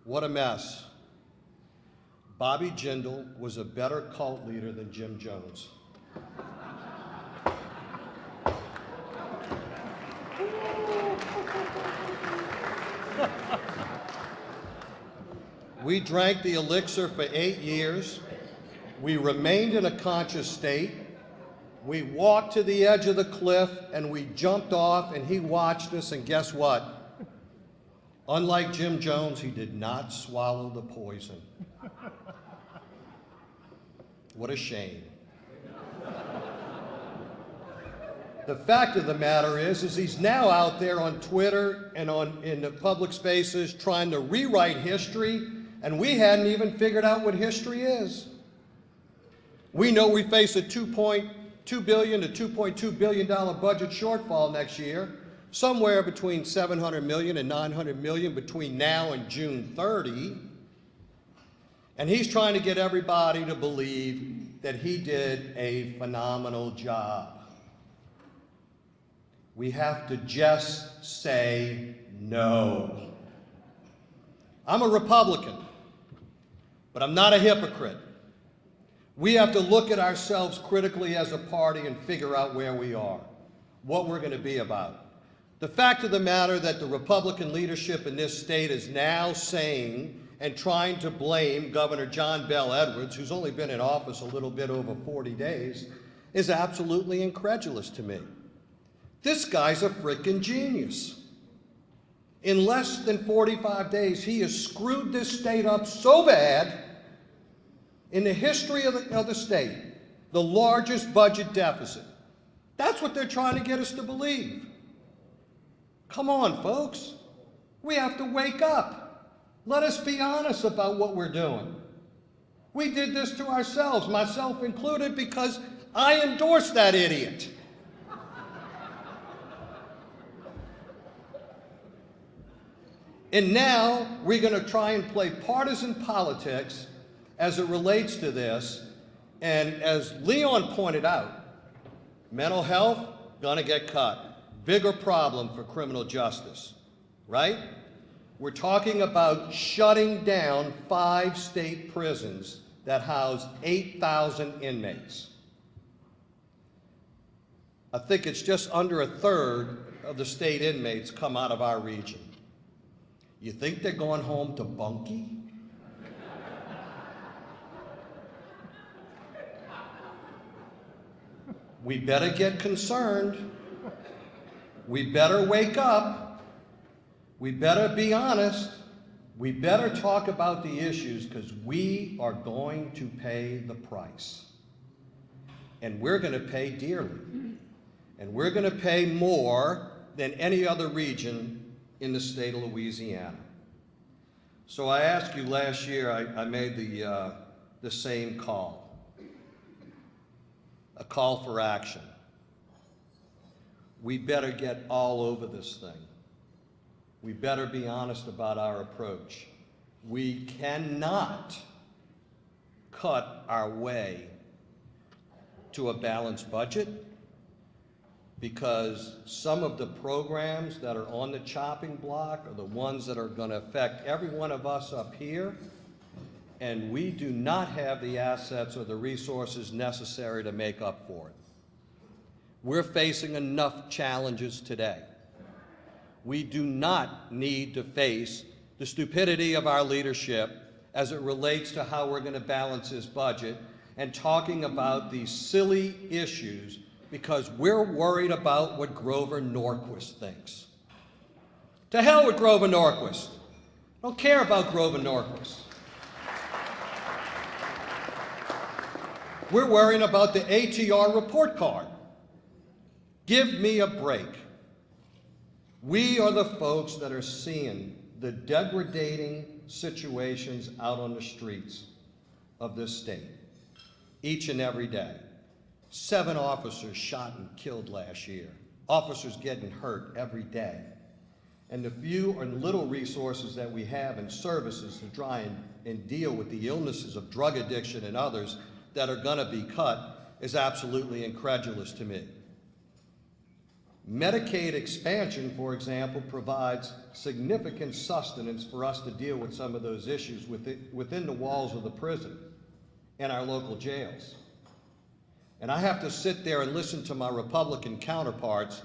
What a mess. Bobby Jindal was a better cult leader than Jim Jones. We drank the elixir for 8 years. We remained in a conscious state. We walked to the edge of the cliff and we jumped off, and he watched us, and guess what? Unlike Jim Jones, he did not swallow the poison. What a shame. The fact of the matter is he's now out there on Twitter and in the public spaces trying to rewrite history, and we hadn't even figured out what history is. We know we face a $2.2 billion to $2.2 billion budget shortfall next year, somewhere between $700 million and $900 million between now and June 30. And he's trying to get everybody to believe that he did a phenomenal job. We have to just say no. I'm a Republican, but I'm not a hypocrite. We have to look at ourselves critically as a party and figure out where we are, what we're going to be about. The fact of the matter that the Republican leadership in this state is now saying and trying to blame Governor John Bel Edwards, who's only been in office a little bit over 40 days, is absolutely incredulous to me. This guy's a frickin' genius. In less than 45 days, he has screwed this state up so bad. In the history of the state, the largest budget deficit. That's what they're trying to get us to believe. Come on, folks. We have to wake up. Let us be honest about what we're doing. We did this to ourselves, myself included, because I endorsed that idiot. And now we're going to try and play partisan politics as it relates to this. And as Leon pointed out, mental health, gonna get cut. Bigger problem for criminal justice, right? We're talking about shutting down 5 state prisons that house 8,000 inmates. I think it's just under 1/3 of the state inmates come out of our region. You think they're going home to Bunkie? We better get concerned. We better wake up. We better be honest. We better talk about the issues, because we are going to pay the price. And we're going to pay dearly. And we're going to pay more than any other region in the state of Louisiana. So I asked you last year, I made the same call. A call for action. We better get all over this thing. We better be honest about our approach. We cannot cut our way to a balanced budget, because some of the programs that are on the chopping block are the ones that are going to affect every one of us up here. And we do not have the assets or the resources necessary to make up for it. We're facing enough challenges today. We do not need to face the stupidity of our leadership as it relates to how we're going to balance this budget and talking about these silly issues because we're worried about what Grover Norquist thinks. To hell with Grover Norquist. I don't care about Grover Norquist. We're worrying about the ATR report card. Give me a break. We are the folks that are seeing the degrading situations out on the streets of this state each and every day. 7 officers shot and killed last year. Officers getting hurt every day. And the few and little resources that we have and services to try and deal with the illnesses of drug addiction and others that are going to be cut is absolutely incredulous to me. Medicaid expansion, for example, provides significant sustenance for us to deal with some of those issues within the walls of the prison and our local jails. And I have to sit there and listen to my Republican counterparts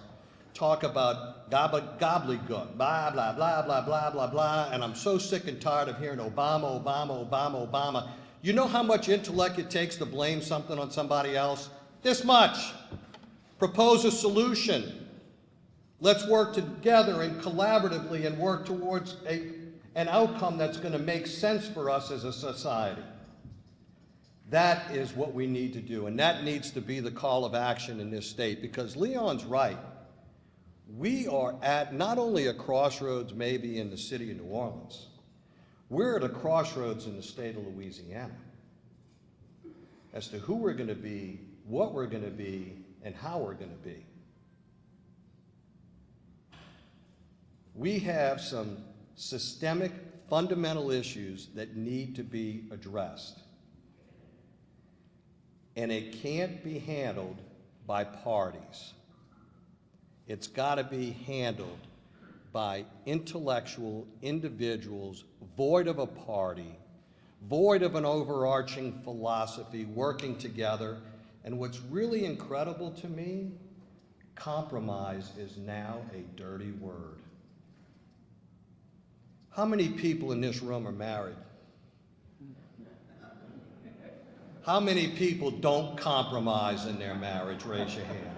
talk about gobbledygook, blah, blah, blah, blah, blah, blah, blah, and I'm so sick and tired of hearing Obama, Obama, Obama, Obama. You know how much intellect it takes to blame something on somebody else? This much. Propose a solution. Let's work together and collaboratively and work towards an outcome that's going to make sense for us as a society. That is what we need to do, and that needs to be the call of action in this state, because Leon's right. We are at not only a crossroads maybe in the city of New Orleans, we're at a crossroads in the state of Louisiana as to who we're going to be, what we're going to be, and how we're going to be. We have some systemic, fundamental issues that need to be addressed. And it can't be handled by parties. It's got to be handled by intellectual individuals void of a party, void of an overarching philosophy, working together. And what's really incredible to me, compromise is now a dirty word. How many people in this room are married? How many people don't compromise in their marriage? Raise your hand.